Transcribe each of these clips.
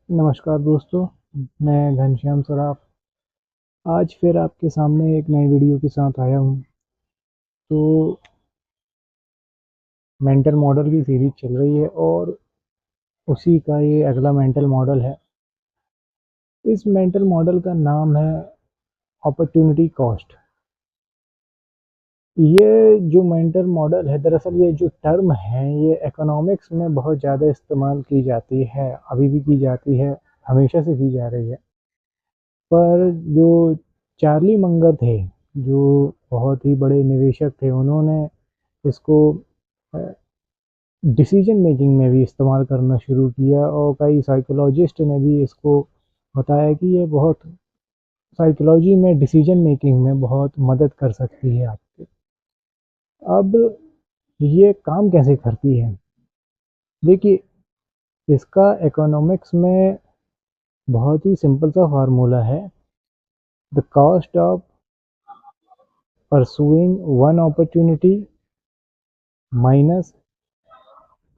नमस्कार दोस्तों, मैं घनश्याम सराफ आज फिर आपके सामने एक नई वीडियो के साथ आया हूँ। तो मेंटल मॉडल की सीरीज चल रही है और उसी का ये अगला मेंटल मॉडल है। इस मेंटल मॉडल का नाम है अपॉर्चुनिटी कॉस्ट। ये जो मेंटल मॉडल है, दरअसल ये जो टर्म है ये इकोनॉमिक्स में बहुत ज़्यादा इस्तेमाल की जाती है, अभी भी की जाती है, हमेशा से की जा रही है। पर जो चार्ली मंगर थे, जो बहुत ही बड़े निवेशक थे, उन्होंने इसको डिसीजन मेकिंग में भी इस्तेमाल करना शुरू किया और कई साइकोलॉजिस्ट ने भी इसको बताया कि ये बहुत साइकोलॉजी में डिसीजन मेकिंग में बहुत मदद कर सकती है आपके। अब ये काम कैसे करती है? देखिए, इसका इकोनॉमिक्स में बहुत ही सिंपल सा फार्मूला है। The cost of pursuing one opportunity minus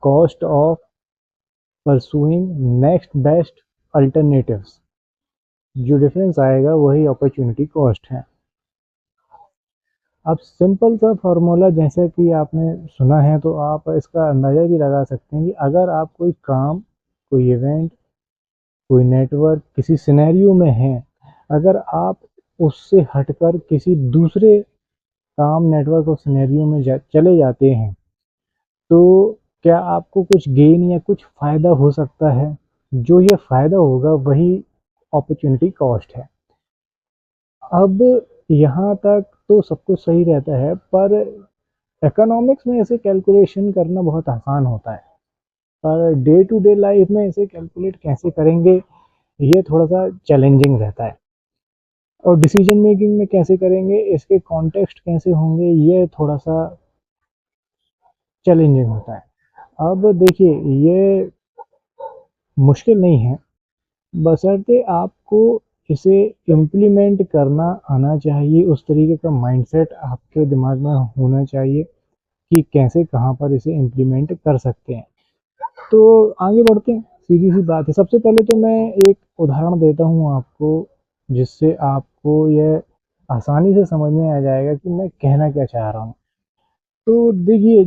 cost of pursuing next best alternatives. जो डिफरेंस आएगा वही अपॉर्चुनिटी कॉस्ट है। अब सिंपल सा फार्मूला जैसा कि आपने सुना है, तो आप इसका अंदाज़ा भी लगा सकते हैं कि अगर आप कोई काम, कोई इवेंट, कोई नेटवर्क किसी सिनेरियो में हैं, अगर आप उससे हटकर किसी दूसरे काम, नेटवर्क और सिनेरियो में चले जाते हैं, तो क्या आपको कुछ गेन या कुछ फ़ायदा हो सकता है? जो ये फ़ायदा होगा वही अपॉर्चुनिटी कॉस्ट है। अब यहाँ तक तो सब कुछ सही रहता है, पर इकोनॉमिक्स में इसे कैलकुलेशन करना बहुत आसान होता है, per day to day life में इसे कैलकुलेट कैसे करेंगे, ये थोड़ा सा चैलेंजिंग रहता है। और डिसीजन मेकिंग में कैसे करेंगे, इसके कॉन्टेक्स्ट कैसे होंगे, ये थोड़ा सा चैलेंजिंग होता है। अब देखिए, ये मुश्किल नहीं है, बशर्ते आपको इसे इम्प्लीमेंट करना आना चाहिए। उस तरीके का माइंडसेट आपके दिमाग में होना चाहिए कि कैसे, कहाँ पर इसे इम्प्लीमेंट कर सकते हैं। तो आगे बढ़ते हैं, सीधी सी बात है। सबसे पहले तो मैं एक उदाहरण देता हूँ आपको, जिससे आपको यह आसानी से समझ में आ जाएगा कि मैं कहना क्या चाह रहा हूँ। तो देखिए,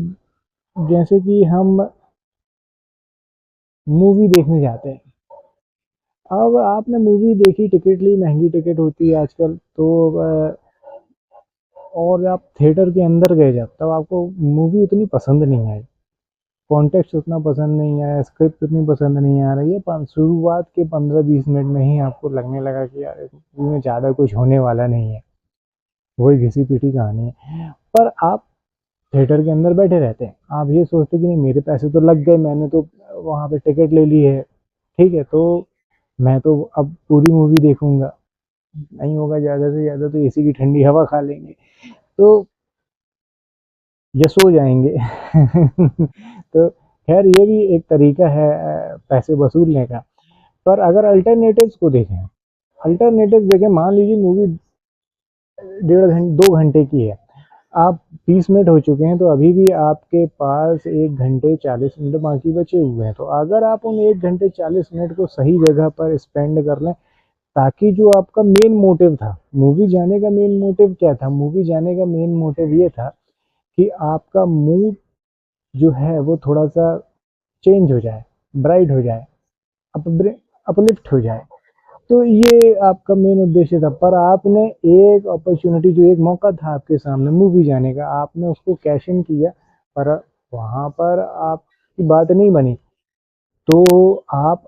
जैसे कि हम मूवी देखने जाते हैं। अब आपने मूवी देखी, टिकट ली, महंगी टिकट होती है आजकल तो, और आप थिएटर के अंदर गए जब, तब आपको मूवी उतनी पसंद नहीं आई, कॉन्टेक्स्ट उतना पसंद नहीं आया, स्क्रिप्ट उतनी पसंद नहीं आ रही है। शुरुआत के 15-20 मिनट में ही आपको लगने लगा कि यार इस मूवी में ज़्यादा कुछ होने वाला नहीं है, वही घिसी पीटी कहानी है। पर आप थिएटर के अंदर बैठे रहते हैं, आप ये सोचते कि नहीं, मेरे पैसे तो लग गए, मैंने तो वहाँ पे टिकट ले ली है, ठीक है, तो मैं तो अब पूरी मूवी देखूंगा, नहीं होगा ज़्यादा से ज़्यादा तो एसी की ठंडी हवा खा लेंगे, तो या सो जाएंगे। तो खैर, ये भी एक तरीका है पैसे वसूलने का। पर अगर अल्टरनेटिव्स को देखें, मान लीजिए मूवी 1.5 घंटे 2 घंटे की है, आप 20 मिनट हो चुके हैं, तो अभी भी आपके पास 1 घंटे 40 मिनट बाकी बचे हुए हैं। तो अगर आप उन 1 घंटे 40 मिनट को सही जगह पर स्पेंड कर लें, ताकि जो आपका मेन मोटिव था मूवी जाने का, मेन मोटिव क्या था? मूवी जाने का मेन मोटिव ये था कि आपका मूड जो है वो थोड़ा सा चेंज हो जाए, ब्राइट हो जाए, अपलिफ्ट हो जाए। तो ये आपका मेन उद्देश्य था। पर आपने एक अपॉर्चुनिटी, जो एक मौका था आपके सामने मूवी जाने का, आपने उसको कैश इन किया, पर वहाँ पर आपकी बात नहीं बनी। तो आप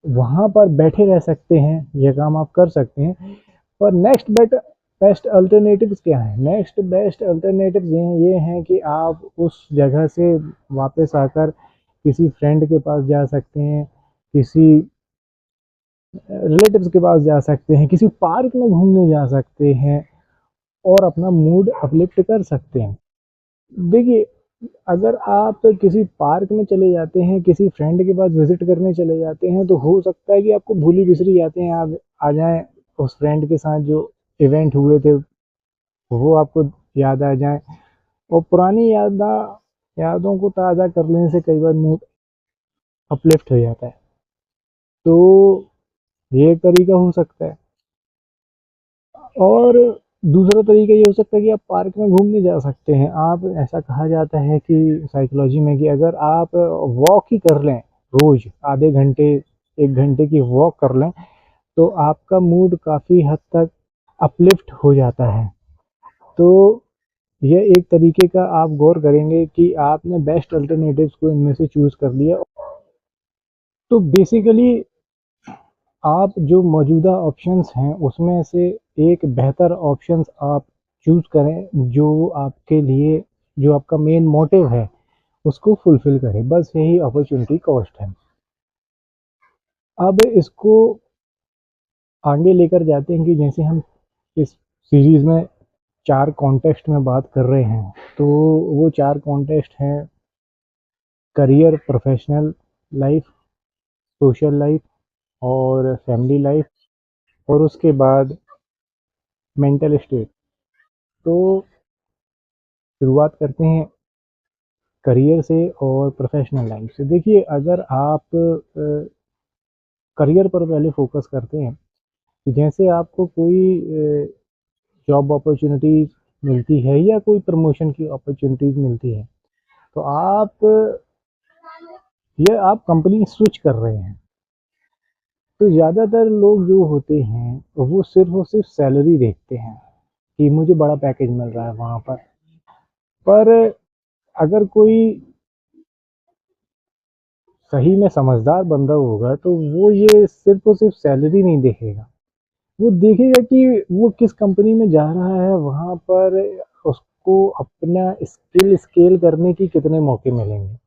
वहाँ पर बैठे रह सकते हैं, यह काम आप कर सकते हैं। पर नेक्स्ट बेस्ट अल्टरनेटिव्स क्या है? नेक्स्ट बेस्ट अल्टरनेटिव्स ये हैं कि आप उस जगह से वापस आकर किसी फ्रेंड के पास जा सकते हैं, किसी रिलेटिव्स के पास जा सकते हैं, किसी पार्क में घूमने जा सकते हैं और अपना मूड अपलिफ्ट कर सकते हैं। देखिए, अगर आप किसी पार्क में चले जाते हैं, किसी फ्रेंड के पास विजिट करने चले जाते हैं, तो हो सकता है कि आपको भूली बिसरी यादें याद आ जाएं, उस फ्रेंड के साथ जो इवेंट हुए थे वो आपको याद आ जाएं, और पुरानी यादों को ताज़ा कर लेने से कई बार मूड अपलिफ्ट हो जाता है। तो ये एक तरीका हो सकता है। और दूसरा तरीका ये हो सकता है कि आप पार्क में घूमने जा सकते हैं। आप, ऐसा कहा जाता है कि साइकोलॉजी में, कि अगर आप वॉक ही कर लें, रोज आधे घंटे 1 घंटे की वॉक कर लें, तो आपका मूड काफ़ी हद तक अपलिफ्ट हो जाता है। तो यह एक तरीके का आप गौर करेंगे कि आपने बेस्ट अल्टरनेटिव्स को इनमें से चूज़ कर लिया। तो बेसिकली आप जो मौजूदा ऑप्शंस हैं उसमें से एक बेहतर ऑप्शंस आप चूज़ करें, जो आपके लिए, जो आपका मेन मोटिव है उसको फुलफ़िल करे। बस यही अपॉर्चुनिटी कॉस्ट है। अब इसको आगे लेकर जाते हैं कि जैसे हम इस सीरीज़ में 4 कॉन्टेक्स्ट में बात कर रहे हैं, तो वो 4 कॉन्टेक्स्ट हैं: career, professional life, social life और फैमिली लाइफ़, और उसके बाद मेंटल स्टेट। तो शुरुआत करते हैं करियर से और प्रोफ़ेशनल लाइफ़ से। देखिए, अगर आप करियर पर पहले फ़ोकस करते हैं, कि जैसे आपको कोई जॉब अपॉर्चुनिटीज़ मिलती है या कोई प्रमोशन की अपॉर्चुनिटीज़ मिलती है, तो आप कंपनी स्विच कर रहे हैं। तो ज़्यादातर लोग जो होते हैं वो सिर्फ़ और सिर्फ़ सैलरी देखते हैं, कि मुझे बड़ा पैकेज मिल रहा है वहाँ पर। पर अगर कोई सही में समझदार बंदा होगा, तो वो ये सिर्फ़ और सिर्फ़ सैलरी नहीं देखेगा। वो देखेगा कि वो किस कंपनी में जा रहा है, वहाँ पर उसको अपना स्किल स्केल करने की कितने मौके मिलेंगे।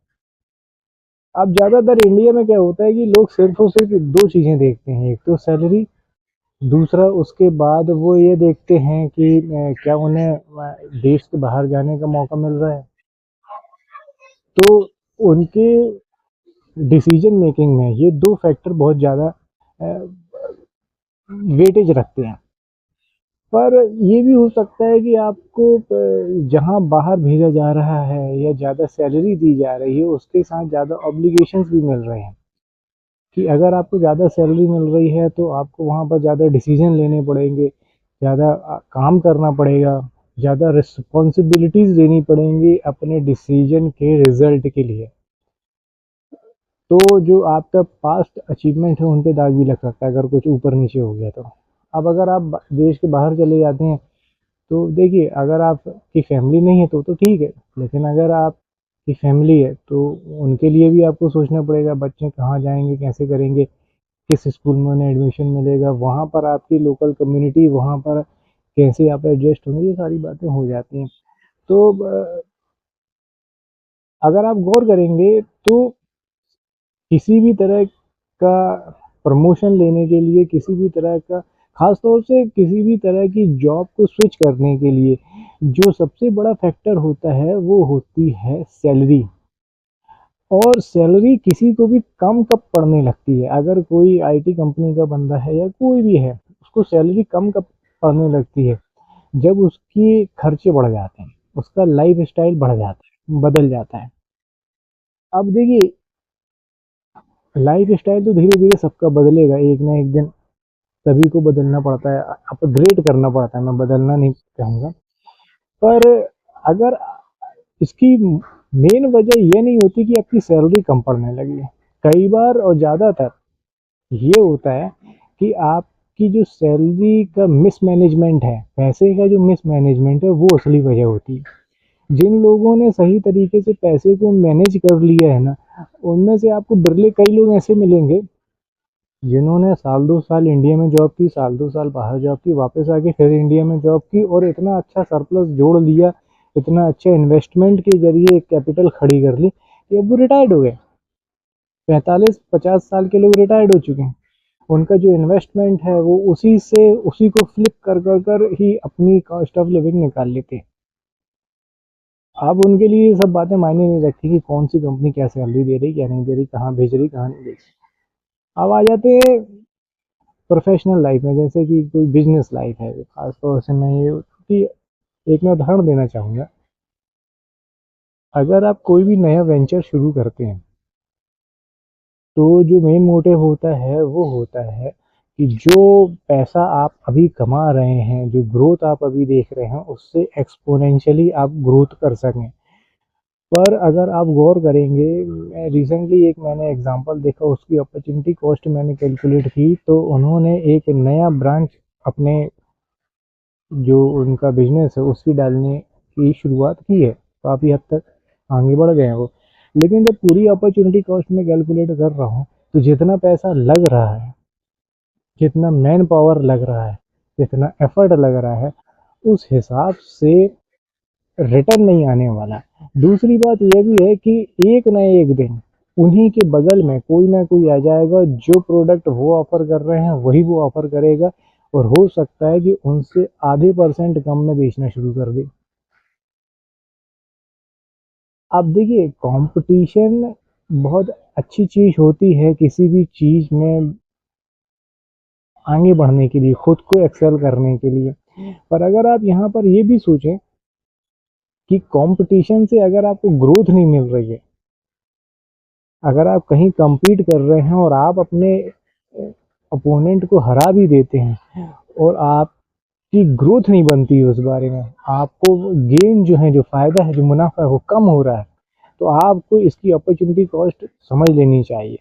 अब ज़्यादातर इंडिया में क्या होता है कि लोग सिर्फ़ और सिर्फ़ 2 चीज़ें देखते हैं, एक तो सैलरी, दूसरा उसके बाद वो ये देखते हैं कि क्या उन्हें देश से बाहर जाने का मौका मिल रहा है। तो उनके डिसीजन मेकिंग में ये 2 फैक्टर बहुत ज़्यादा वेटेज रखते हैं। पर ये भी हो सकता है कि आपको जहाँ बाहर भेजा जा रहा है या ज़्यादा सैलरी दी जा रही है, उसके साथ ज़्यादा ऑब्लिगेशंस भी मिल रहे हैं, कि अगर आपको ज़्यादा सैलरी मिल रही है तो आपको वहाँ पर ज़्यादा डिसीजन लेने पड़ेंगे, ज़्यादा काम करना पड़ेगा, ज़्यादा रिस्पॉन्सिबिलिटीज़ लेनी पड़ेंगी अपने डिसीजन के रिजल्ट के लिए। तो जो आपका पास्ट अचीवमेंट है उन पे दाग भी लग सकता है अगर कुछ ऊपर नीचे हो गया तो। अब अगर आप देश के बाहर चले जाते हैं, तो देखिए, अगर आपकी फैमिली नहीं है तो ठीक है, लेकिन अगर आपकी फैमिली है तो उनके लिए भी आपको सोचना पड़ेगा, बच्चे कहाँ जाएंगे, कैसे करेंगे, किस स्कूल में उन्हें एडमिशन मिलेगा, वहाँ पर आपकी लोकल कम्युनिटी, वहाँ पर कैसे आप एडजस्ट होंगे, ये सारी बातें हो जाती हैं। तो अगर आप गौर करेंगे तो किसी भी तरह का प्रमोशन लेने के लिए, किसी भी तरह का, ख़ास तौर से किसी भी तरह की जॉब को स्विच करने के लिए, जो सबसे बड़ा फैक्टर होता है वो होती है सैलरी। और सैलरी किसी को भी कम कब पड़ने लगती है, अगर कोई आईटी कंपनी का बंदा है या कोई भी है, उसको सैलरी कम कब पड़ने लगती है, जब उसकी खर्चे बढ़ जाते हैं, उसका लाइफ स्टाइल बढ़ जाता है, बदल जाता है। अब देखिए, लाइफ स्टाइल तो धीरे धीरे सबका बदलेगा, एक ना एक दिन सभी को बदलना पड़ता है, अपग्रेड करना पड़ता है, मैं बदलना नहीं कहूँगा। पर अगर इसकी मेन वजह ये नहीं होती कि आपकी सैलरी कम पड़ने लगी है। कई बार और ज़्यादातर ये होता है कि आपकी जो सैलरी का मिसमैनेजमेंट है, पैसे का जो मिसमैनेजमेंट है, वो असली वजह होती है। जिन लोगों ने सही तरीके से पैसे को मैनेज कर लिया है ना, उनमें से आपको बिरले कई लोग ऐसे मिलेंगे जिन्होंने साल 2 साल इंडिया में जॉब की, साल 2 साल बाहर जॉब की, वापस आके फिर इंडिया में जॉब की और इतना अच्छा सरप्लस जोड़ लिया, इतना अच्छा इन्वेस्टमेंट के जरिए एक कैपिटल खड़ी कर ली कि अब वो रिटायर्ड हो गए। 45-50 साल के लोग रिटायर्ड हो चुके हैं। उनका जो इन्वेस्टमेंट है वो उसी को फ्लिप कर ही अपनी कॉस्ट ऑफ लिविंग निकाल लेते हैं। अब उनके लिए ये सब बातें मायने नहीं रखती कि कौन सी कंपनी क्या सैलरी दे रही, क्या नहीं दे रही, कहाँ भेज रही, कहाँ नहीं भेज रही। अब आ जाते हैं प्रोफेशनल लाइफ में, जैसे कि कोई बिजनेस लाइफ है, खासतौर से मैं ये कि एक मैं उदाहरण देना चाहूँगा। अगर आप कोई भी नया वेंचर शुरू करते हैं, तो जो मेन मोटिव होता है वो होता है कि जो पैसा आप अभी कमा रहे हैं, जो ग्रोथ आप अभी देख रहे हैं, उससे एक्सपोनेंशियली आप ग्रोथ कर सकें। पर अगर आप गौर करेंगे, मैं रिसेंटली एक मैंने एग्जांपल देखा, उसकी अपॉर्चुनिटी कॉस्ट मैंने कैलकुलेट की, तो उन्होंने एक नया ब्रांच अपने जो उनका बिजनेस है उसकी डालने की शुरुआत की है, काफ़ी हद तक आगे बढ़ गए हैं वो। लेकिन जब पूरी अपॉर्चुनिटी कॉस्ट में कैलकुलेट कर रहा हूँ, तो जितना पैसा लग रहा है, जितना मैन पावर लग रहा है, जितना एफर्ट लग रहा है, उस हिसाब से रिटर्न नहीं आने वाला। दूसरी बात यह भी है कि एक ना एक दिन उन्हीं के बगल में कोई ना कोई आ जाएगा, जो प्रोडक्ट वो ऑफर कर रहे हैं वही वो ऑफर करेगा, और हो सकता है कि उनसे आधे परसेंट कम में बेचना शुरू कर दे। अब देखिए, कंपटीशन बहुत अच्छी चीज़ होती है किसी भी चीज़ में आगे बढ़ने के लिए, खुद को एक्सेल करने के लिए। पर अगर आप यहाँ पर ये भी सोचें कि कंपटीशन से अगर आपको ग्रोथ नहीं मिल रही है, अगर आप कहीं compete कर रहे हैं और आप अपने अपोनेंट को हरा भी देते हैं, और आपकी ग्रोथ नहीं बनती है उस बारे में, आपको गेन जो है, जो फ़ायदा है, जो मुनाफा है वो कम हो रहा है, तो आपको इसकी अपॉर्चुनिटी कॉस्ट समझ लेनी चाहिए।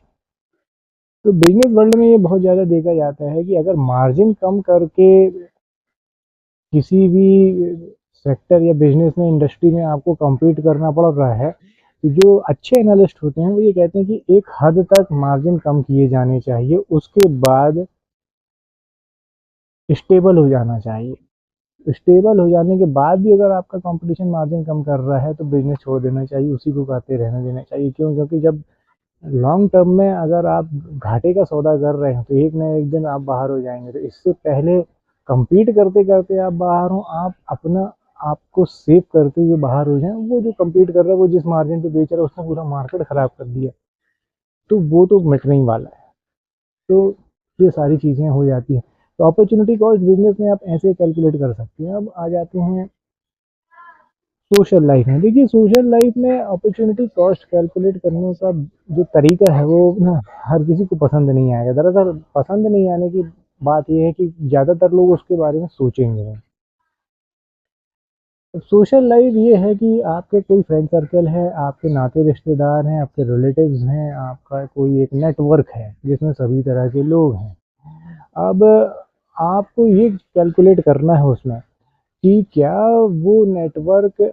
तो बिजनेस वर्ल्ड में ये बहुत ज़्यादा देखा जाता है कि अगर मार्जिन कम करके किसी भी सेक्टर या बिजनेस में, इंडस्ट्री में आपको compete करना पड़ रहा है, तो जो अच्छे एनालिस्ट होते हैं वो ये कहते हैं कि एक हद तक मार्जिन कम किए जाने चाहिए, उसके बाद स्टेबल हो जाना चाहिए। स्टेबल हो जाने के बाद भी अगर आपका कंपटीशन मार्जिन कम कर रहा है, तो बिजनेस छोड़ देना चाहिए, उसी को खाते रहने देना चाहिए। क्यों? क्योंकि जब लॉन्ग टर्म में अगर आप घाटे का सौदा कर रहे हैं, तो एक ना एक दिन आप बाहर हो जाएंगे। तो इससे पहले compete करते करते आप बाहर हो, आप अपना आपको सेव करते हुए बाहर हो जाएं। वो जो compete कर रहा है, वो जिस मार्जिन पे बेच रहा है, उसने पूरा मार्केट खराब कर दिया, तो वो तो मिटने ही वाला है। तो ये सारी चीज़ें हो जाती हैं। तो अपॉर्चुनिटी कॉस्ट बिजनेस में आप ऐसे कैलकुलेट कर सकते हैं। अब आ जाते हैं सोशल लाइफ में। देखिए, सोशल लाइफ में अपॉर्चुनिटी कॉस्ट कैलकुलेट करने का जो तरीका है वो ना हर किसी को पसंद नहीं आएगा। दरअसल पसंद नहीं आने की बात ये है कि ज़्यादातर लोग उसके बारे में सोचेंगे नहीं। सोशल लाइफ ये है कि आपके कोई फ्रेंड सर्कल है, आपके नाते रिश्तेदार हैं, आपके रिलेटिव्स हैं, आपका कोई एक नेटवर्क है जिसमें सभी तरह के लोग हैं। अब आपको ये कैलकुलेट करना है उसमें कि क्या वो नेटवर्क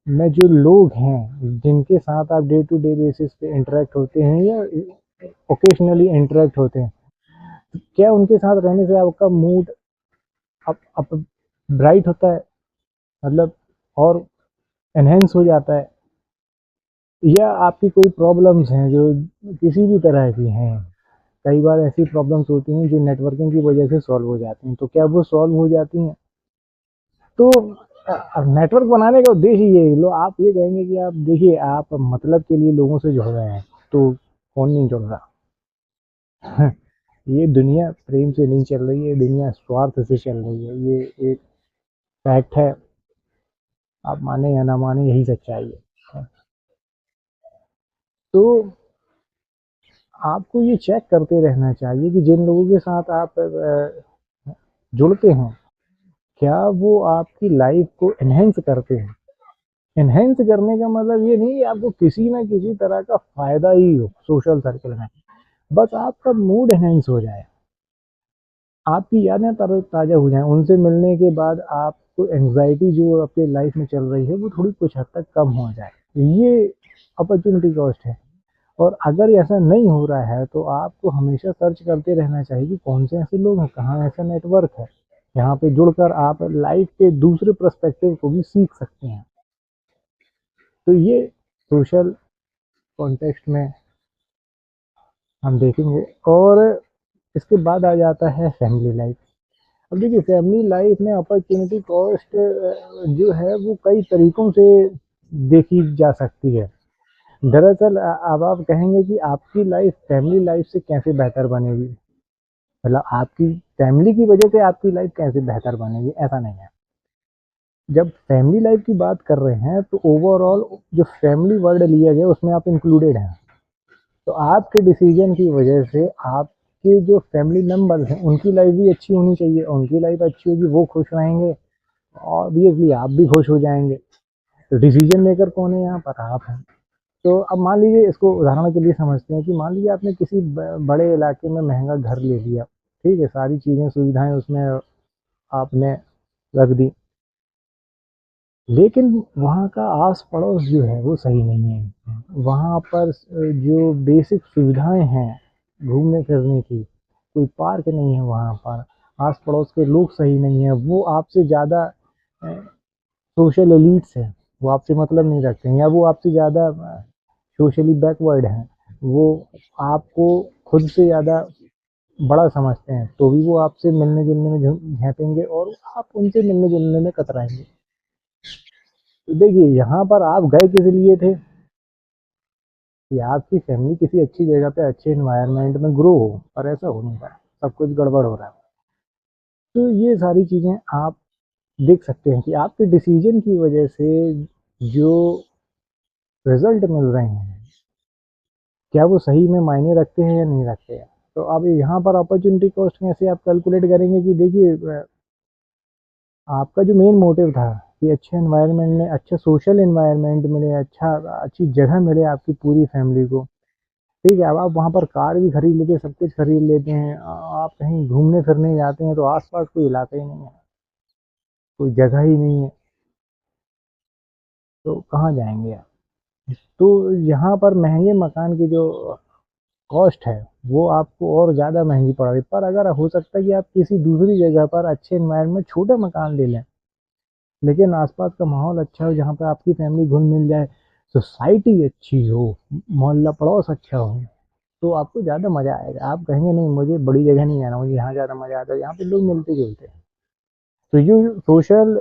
में जो लोग हैं, जिनके साथ आप डे टू डे बेसिस पे इंटरेक्ट होते हैं या ओकेशनली इंटरेक्ट होते हैं, क्या उनके साथ रहने से आपका मूड अप ब्राइट होता है, मतलब और एनहेंस हो जाता है, या आपकी कोई प्रॉब्लम्स हैं जो किसी भी तरह की हैं। कई बार ऐसी प्रॉब्लम्स होती हैं जो नेटवर्किंग की वजह से सॉल्व हो जाती हैं, तो क्या वो सॉल्व हो जाती हैं? तो नेटवर्क बनाने का उद्देश्य ये है। लो, आप ये कहेंगे कि आप देखिए, आप मतलब के लिए लोगों से जुड़ रहे हैं, तो कौन नहीं जुड़ रहा? ये दुनिया प्रेम से नहीं चल रही है, दुनिया स्वार्थ से चल रही है, ये एक फैक्ट है। आप माने या ना माने, यही सच्चाई है। तो आपको ये चेक करते रहना चाहिए कि जिन लोगों के साथ आप जुड़ते हैं, क्या वो आपकी लाइफ को एनहेंस करते हैं। एनहेंस करने का मतलब ये नहीं कि आपको किसी ना किसी तरह का फायदा ही हो सोशल सर्कल में, बस आपका मूड एनहेंस हो जाए, आपकी यादें ताज़ा हो जाएं। उनसे मिलने के बाद आपको एंग्जाइटी जो आपके लाइफ में चल रही है, वो थोड़ी कुछ हद तक कम हो जाए। ये अपॉर्चुनिटी कॉस्ट है। और अगर ऐसा नहीं हो रहा है, तो आपको हमेशा सर्च करते रहना चाहिए कि कौन से ऐसे लोग हैं, कहाँ ऐसा नेटवर्क है, यहाँ पे जुड़कर आप लाइफ के दूसरे पर्सपेक्टिव को भी सीख सकते हैं। तो ये सोशल कॉन्टेक्स्ट में हम देखेंगे। और इसके बाद आ जाता है फैमिली लाइफ। अब देखिए, फैमिली लाइफ में अपॉर्चुनिटी कॉस्ट जो है वो कई तरीकों से देखी जा सकती है। दरअसल अब आप कहेंगे कि आपकी लाइफ फैमिली लाइफ से कैसे बेहतर बनेगी, मतलब आपकी फैमिली की वजह से आपकी लाइफ कैसे बेहतर बनेगी, ऐसा नहीं है। जब फैमिली लाइफ की बात कर रहे हैं, तो ओवरऑल जो फैमिली वर्ड लिया गया उसमें आप इंक्लूडेड हैं। तो आपके डिसीजन की वजह से आपके जो फैमिली मेम्बर्स हैं उनकी लाइफ भी अच्छी होनी चाहिए, उनकी लाइफ अच्छी होगी, वो खुश रहेंगे, ऑब्वियसली आप भी खुश हो जाएंगे। तो डिसीजन मेकर कौन है यहाँ पर? आप हैं। तो अब मान लीजिए, इसको उदाहरण के लिए समझते हैं कि मान लीजिए आपने किसी बड़े इलाके में महंगा घर ले लिया, ठीक है, सारी चीज़ें सुविधाएं उसमें आपने रख दी, लेकिन वहाँ का आस पड़ोस जो है वो सही नहीं है। वहाँ पर जो बेसिक सुविधाएं हैं घूमने फिरने की, कोई पार्क नहीं है वहाँ पर, आस पड़ोस के लोग सही नहीं है, वो आपसे ज़्यादा सोशल एलिट्स हैं, वो आपसे मतलब नहीं रखते हैं, या वो आपसे ज़्यादा सोशली बैकवर्ड हैं, वो आपको खुद से ज़्यादा बड़ा समझते हैं, तो भी वो आपसे मिलने जुलने में झेपेंगे और आप उनसे मिलने जुलने में कतराएंगे। तो देखिए, यहाँ पर आप गए किस लिए थे? कि आपकी फैमिली किसी अच्छी जगह पे अच्छे एनवायरनमेंट में ग्रो हो, पर ऐसा हो नहीं रहा है, सब कुछ गड़बड़ हो रहा है। तो ये सारी चीज़ें आप देख सकते हैं कि आपके डिसीजन की वजह से जो रिजल्ट मिल रहे हैं, क्या वो सही में मायने रखते हैं या नहीं रखते हैं। तो अब यहाँ पर अपॉर्चुनिटी कॉस्ट कैसे आप कैलकुलेट करेंगे कि देखिए, आपका जो मेन मोटिव था कि अच्छे एनवायरनमेंट में, अच्छा सोशल एनवायरनमेंट मिले, अच्छा अच्छी जगह मिले आपकी पूरी फैमिली को, ठीक है। अब आप वहाँ पर कार भी खरीद लेते हैं, सब कुछ खरीद लेते हैं, आप कहीं घूमने फिरने जाते हैं तो आसपास कोई इलाका ही नहीं है, कोई जगह ही नहीं है, तो कहाँ जाएंगे आप? तो यहाँ पर महंगे मकान की जो कॉस्ट है वो आपको और ज़्यादा महंगी पड़ रही है। पर अगर हो सकता है कि आप किसी दूसरी जगह पर अच्छे एनवायरनमेंट छोटा मकान ले लें, लेकिन आसपास का माहौल अच्छा हो, जहाँ पे आपकी फैमिली घुल मिल जाए, सोसाइटी अच्छी हो, मोहल्ला पड़ोस अच्छा हो, तो आपको ज़्यादा मज़ा आएगा। आप कहेंगे नहीं, मुझे बड़ी जगह नहीं जाना, मुझे यहाँ ज़्यादा मज़ा आता है, यहाँ पे लोग मिलते जुलते हैं। तो जो सोशल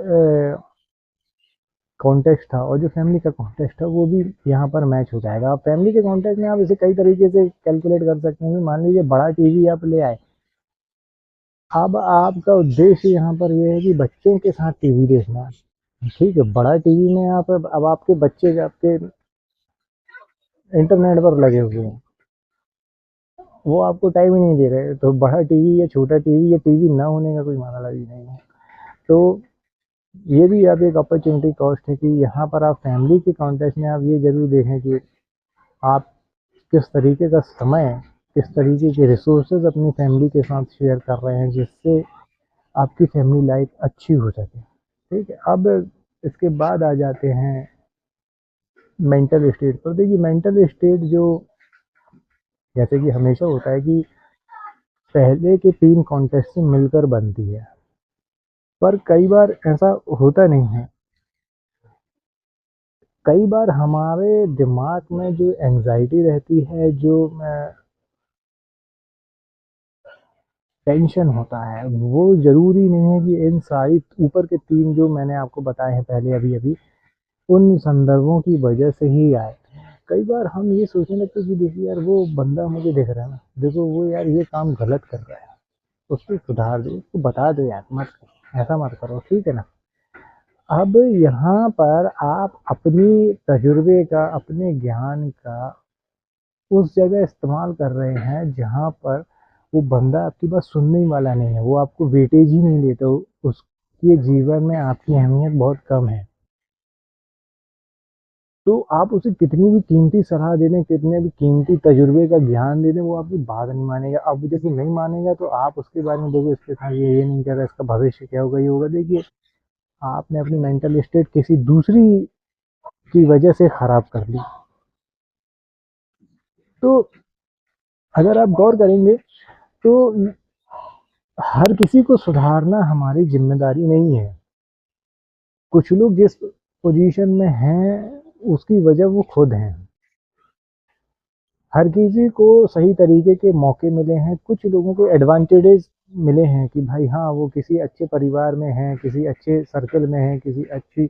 कॉन्टेक्स्ट था और जो फैमिली का कॉन्टेक्स्ट था वो भी यहाँ पर मैच हो जाएगा। आप फैमिली के कॉन्टेक्स्ट में आप इसे कई तरीके से कैलकुलेट कर सकते हैं। मान लीजिए बड़ा टीवी आप ले आए, अब आपका उद्देश्य यहाँ पर ये है कि बच्चों के साथ टीवी देखना है, ठीक है। बड़ा टीवी में आप, अब आपके बच्चे आपके इंटरनेट पर लगे हुए हैं, वो आपको टाइम ही नहीं दे रहे, तो बड़ा टीवी या छोटा टीवी या टीवी ना होने का कोई मतलब ही नहीं है। तो ये भी आप एक अपॉर्चुनिटी कॉस्ट है कि यहाँ पर आप फैमिली के कॉन्टेक्स्ट में आप ये ज़रूर देखें कि आप किस तरीके का समय, किस तरीके के रिसोर्सेज अपनी फैमिली के साथ शेयर कर रहे हैं, जिससे आपकी फैमिली लाइफ अच्छी हो सके, ठीक है। अब इसके बाद आ जाते हैं मेंटल स्टेट पर। देखिए, मेंटल स्टेट जो, जैसे कि हमेशा होता है कि पहले के 3 कॉन्टेक्स्ट से मिलकर बनती है, पर कई बार ऐसा होता नहीं है। कई बार हमारे दिमाग में जो एंजाइटी रहती है, जो टेंशन होता है, वो ज़रूरी नहीं है कि इन सारी ऊपर के 3 जो मैंने आपको बताए हैं पहले अभी-अभी, उन संदर्भों की वजह से ही आए। कई बार हम ये सोचने लगते हैं कि देखिए यार, वो बंदा मुझे दिख रहा है ना, देखो वो यार ये काम गलत कर रहा है, उसको सुधार दो, उसको बता दो यार, मत करो, ऐसा मत करो, ठीक है ना। अब यहाँ पर आप अपनी तजुर्बे का, अपने ज्ञान का उस जगह इस्तेमाल कर रहे हैं जहाँ पर वो बंदा आपकी बात सुनने ही वाला नहीं है, वो आपको वेटेज ही नहीं देता, उसके जीवन में आपकी अहमियत बहुत कम है। तो आप उसे कितनी भी कीमती सलाह दे दें, कितने भी कीमती तजुर्बे का ज्ञान दे दें, वो आपकी बात नहीं मानेगा। अब जब वो नहीं मानेगा तो आप उसके बारे में देखो, इसके साथ ये नहीं कर रहा, इसका भविष्य क्या होगा, ये होगा। देखिए, आपने अपनी मेंटल स्टेट किसी दूसरी की वजह से खराब कर ली। तो अगर आप गौर करेंगे तो हर किसी को सुधारना हमारी जिम्मेदारी नहीं है। कुछ लोग जिस पोजीशन में हैं उसकी वजह वो खुद हैं। हर किसी को सही तरीके के मौके मिले हैं, कुछ लोगों को एडवांटेजेस मिले हैं कि भाई हाँ, वो किसी अच्छे परिवार में हैं, किसी अच्छे सर्कल में हैं, किसी अच्छी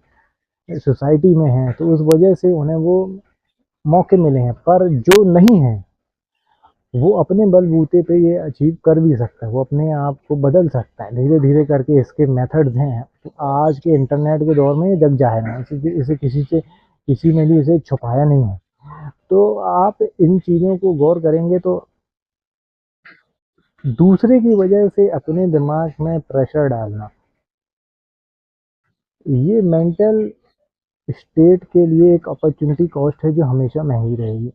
सोसाइटी में हैं, तो उस वजह से उन्हें वो मौके मिले हैं। पर जो नहीं है, वो अपने बलबूते पे ये अचीव कर भी सकता है, वो अपने आप को बदल सकता है धीरे धीरे करके। इसके मेथड्स हैं, तो आज के इंटरनेट के दौर में ये जग जाहिर है, इसे किसी से, किसी ने भी इसे छुपाया नहीं है। तो आप इन चीज़ों को गौर करेंगे तो दूसरे की वजह से अपने दिमाग में प्रेशर डालना, ये मेंटल स्टेट के लिए एक अपॉर्चुनिटी कॉस्ट है जो हमेशा महंगी रहेगी।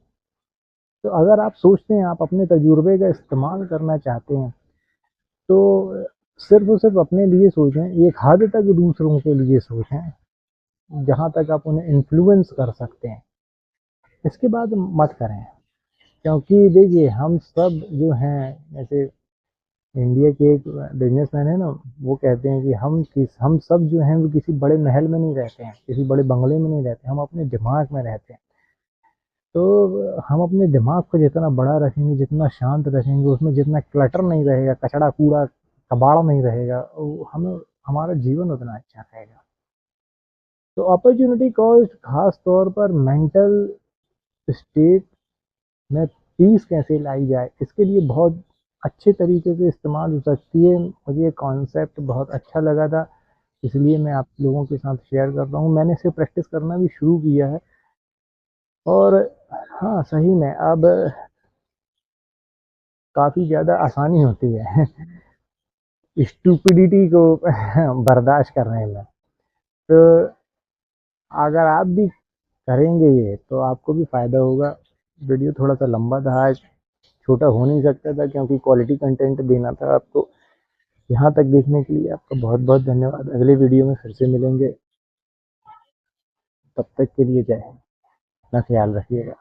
तो अगर आप सोचते हैं आप अपने तजुर्बे का इस्तेमाल करना चाहते हैं, तो सिर्फ़ और सिर्फ़ अपने लिए सोचें, एक हद तक दूसरों के लिए सोचें, जहाँ तक आप उन्हें इन्फ्लुएंस कर सकते हैं, इसके बाद मत करें। क्योंकि देखिए हम सब जो हैं, जैसे इंडिया के एक बिजनेसमैन है ना, वो कहते हैं कि हम सब जो हैं वो किसी बड़े महल में नहीं रहते हैं, किसी बड़े बंगले में नहीं रहते, हम अपने दिमाग में रहते हैं। तो हम अपने दिमाग को जितना बड़ा रखेंगे, जितना शांत रखेंगे, उसमें जितना क्लटर नहीं रहेगा, कचड़ा कूड़ा कबाड़ा नहीं रहेगा, हमें हमारा जीवन उतना अच्छा रहेगा। तो अपॉर्चुनिटी कॉस्ट खास तौर पर मेंटल स्टेट में पीस कैसे लाई जाए, इसके लिए बहुत अच्छे तरीके से इस्तेमाल हो सकती है। मुझे ये कॉन्सेप्ट बहुत अच्छा लगा था, इसलिए मैं आप लोगों के साथ शेयर कर रहा हूँ। मैंने इसे प्रैक्टिस करना भी शुरू किया है और हाँ, सही में अब काफ़ी ज़्यादा आसानी होती है स्टुपिडिटी को बर्दाश्त करने में। तो अगर आप भी करेंगे ये, तो आपको भी फ़ायदा होगा। वीडियो थोड़ा-सा लंबा था आज, छोटा हो नहीं सकता था क्योंकि क्वालिटी कंटेंट देना था आपको। यहाँ तक देखने के लिए आपका बहुत-बहुत धन्यवाद। अगले वीडियो में फिर से मिलेंगे, तब तक के लिए जय हिंद। अपना ख्याल रखिएगा।